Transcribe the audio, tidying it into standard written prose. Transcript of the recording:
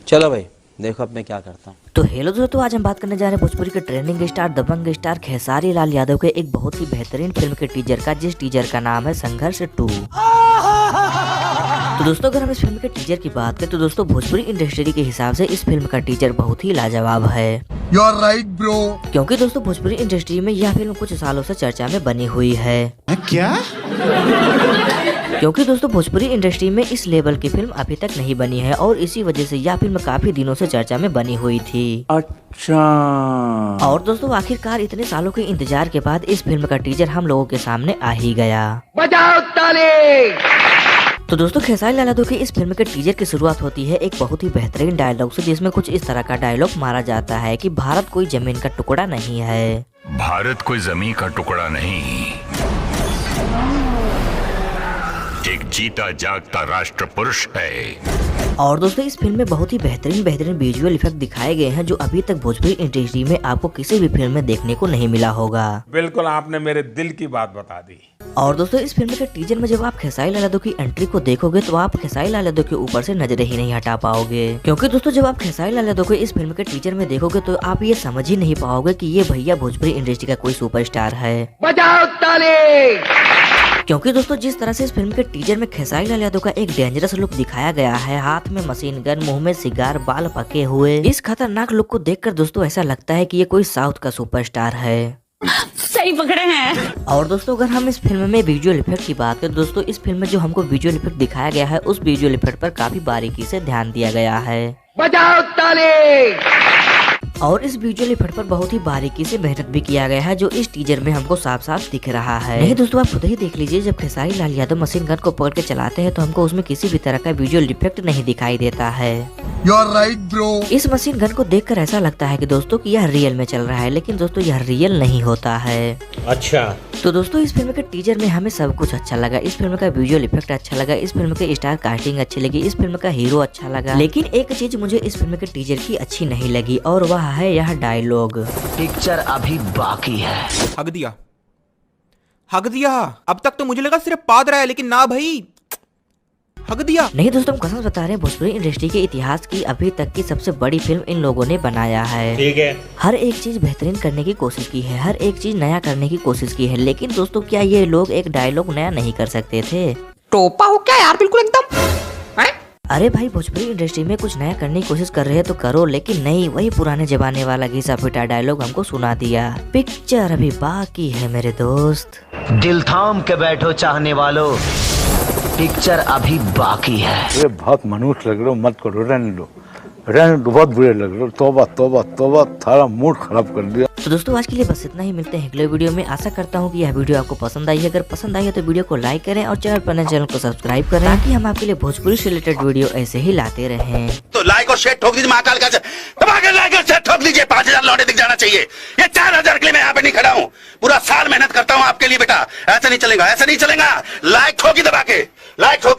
चलो भाई देखो अब मैं क्या करता हूँ। तो हेलो दोस्तों, आज हम बात करने जा रहे हैं भोजपुरी के ट्रेंडिंग स्टार दबंग स्टार खेसारी लाल यादव के एक बहुत ही बेहतरीन फिल्म के टीजर का, जिस टीजर का नाम है संघर्ष 2। तो दोस्तों अगर हम इस फिल्म के टीजर की बात करें तो दोस्तों भोजपुरी इंडस्ट्री के हिसाब से इस फिल्म का टीजर बहुत ही लाजवाब है। You are right, bro. क्योंकि दोस्तों भोजपुरी इंडस्ट्री में यह फिल्म कुछ सालों से चर्चा में बनी हुई है। क्या? क्योंकि दोस्तों भोजपुरी इंडस्ट्री में इस लेवल की फिल्म अभी तक नहीं बनी है और इसी वजह से यह फिल्म काफी दिनों से चर्चा में बनी हुई थी। अच्छा। और दोस्तों आखिरकार इतने सालों के इंतजार के बाद इस फिल्म का टीजर हम लोगों के सामने आ ही गया। बजाओ ताली। तो दोस्तों खेसारी लाल यादव की इस फिल्म के टीजर की शुरुआत होती है एक बहुत ही बेहतरीन डायलॉग से, जिसमें कुछ इस तरह का डायलॉग मारा जाता है कि भारत कोई जमीन का टुकड़ा नहीं है। भारत कोई जमीन का टुकड़ा नहीं, एक जीता जागता राष्ट्र पुरुष है। और दोस्तों इस फिल्म में बहुत ही बेहतरीन विजुअल इफेक्ट दिखाए गए हैं जो अभी तक भोजपुरी इंडस्ट्री में आपको किसी भी फिल्म में देखने को नहीं मिला होगा। बिल्कुल आपने मेरे दिल की बात बता दी। और दोस्तों इस फिल्म के टीजर में जब आप खेसारी लाल यादव की एंट्री को देखोगे तो आप खेसारी लाल यादव के ऊपर से नजरें ही नहीं हटा पाओगे। क्योंकि दोस्तों जब आप खेसारी लाल यादव को इस फिल्म के टीजर में देखोगे तो आप ये समझ ही नहीं पाओगे कि ये भैया भोजपुरी इंडस्ट्री का कोई सुपरस्टार है। बजाओ ताली। क्योंकि दोस्तों जिस तरह से इस फिल्म के टीजर में खेसारी लाल यादव का एक डेंजरस लुक दिखाया गया है, हाथ में मशीन गन, मुंह में सिगार, बाल पके हुए, इस खतरनाक लुक को देखकर दोस्तों ऐसा लगता है कि ये कोई साउथ का सुपरस्टार है। सही पकड़े हैं। और दोस्तों अगर हम इस फिल्म में विजुअल इफेक्ट की बात करें, दोस्तों इस फिल्म में जो हमको विजुअल इफेक्ट दिखाया गया है उस विजुअल इफेक्ट पर काफी बारीकी से ध्यान दिया गया है। बजाओ ताली। और इस विजुअल इफेक्ट पर बहुत ही बारीकी से मेहनत भी किया गया है जो इस टीजर में हमको साफ साफ दिख रहा है। नहीं दोस्तों आप खुद ही देख लीजिए, जब खेसारी लाल यादव मशीन गन को पकड़ के चलाते हैं तो हमको उसमें किसी भी तरह का विजुअल इफेक्ट नहीं दिखाई देता है। You are right, bro. इस मशीन गन को देखकर ऐसा लगता है कि दोस्तों कि यह रियल में चल रहा है, लेकिन दोस्तों यह रियल नहीं होता है। अच्छा। तो दोस्तों इस फिल्म के टीजर में हमें सब कुछ अच्छा लगा। इस फिल्म का विजुअल इफेक्ट अच्छा लगा, इस फिल्म के स्टार कास्टिंग अच्छी लगी, इस फिल्म का हीरो अच्छा लगा, लेकिन एक चीज मुझे इस फिल्म के टीजर की अच्छी नहीं लगी और वह है यह डायलॉग। पिक्चर अभी बाकी है। हक दिया, हक दिया। अब तक तो मुझे लगा सिर्फ पाद रहा है, लेकिन ना भाई, हक दिया। नहीं दोस्तों हम कसम बता रहे हैं, भोजपुरी इंडस्ट्री के इतिहास की अभी तक की सबसे बड़ी फिल्म इन लोगों ने बनाया है। ठीक है। हर एक चीज बेहतरीन करने की कोशिश की है, हर एक चीज नया करने की कोशिश की है, लेकिन दोस्तों क्या ये लोग एक डायलॉग नया नहीं कर सकते थे? टोपा हो क्या यार, बिल्कुल एकदम। अरे भाई भोजपुरी इंडस्ट्री में कुछ नया करने की कोशिश कर रहे हैं तो करो, लेकिन नहीं, वही पुराने जमाने वाला घिसा पिटा डायलॉग हमको सुना दिया। पिक्चर अभी बाकी है मेरे दोस्त। दिल थाम के बैठो चाहने वालों, पिक्चर अभी बाकी है। ये बहुत मनुष्य लग रहे हो, मत करो, रहने दो, बहुत बुरे लग रहे हो। तौबा तौबा तौबा, थारा मूड खराब कर दिया। तो दोस्तों आज के लिए बस इतना ही, मिलते हैं अगले वीडियो में। आशा करता हूँ कि यह वीडियो आपको पसंद आई है। अगर पसंद आई है तो वीडियो को लाइक करें और चैनल पर नए चैनल को सब्सक्राइब करें, ताकि हम आपके लिए भोजपुरी से रिलेटेड वीडियो ऐसे ही लाते रहें। तो लाइक और शेयर ठोक दीजिए, महाकाल का लाइक और शेयर ठोक दीजिए। 5000 लौटे दिख जाना चाहिए। ये 4000 के लिए मैं यहाँ पे नहीं खड़ा हूँ, पूरा साल मेहनत करता हूँ आपके लिए बेटा। ऐसा नहीं चलेगा, ऐसा नहीं चलेगा। लाइक ठोकी दबा के, लाइक ठोक।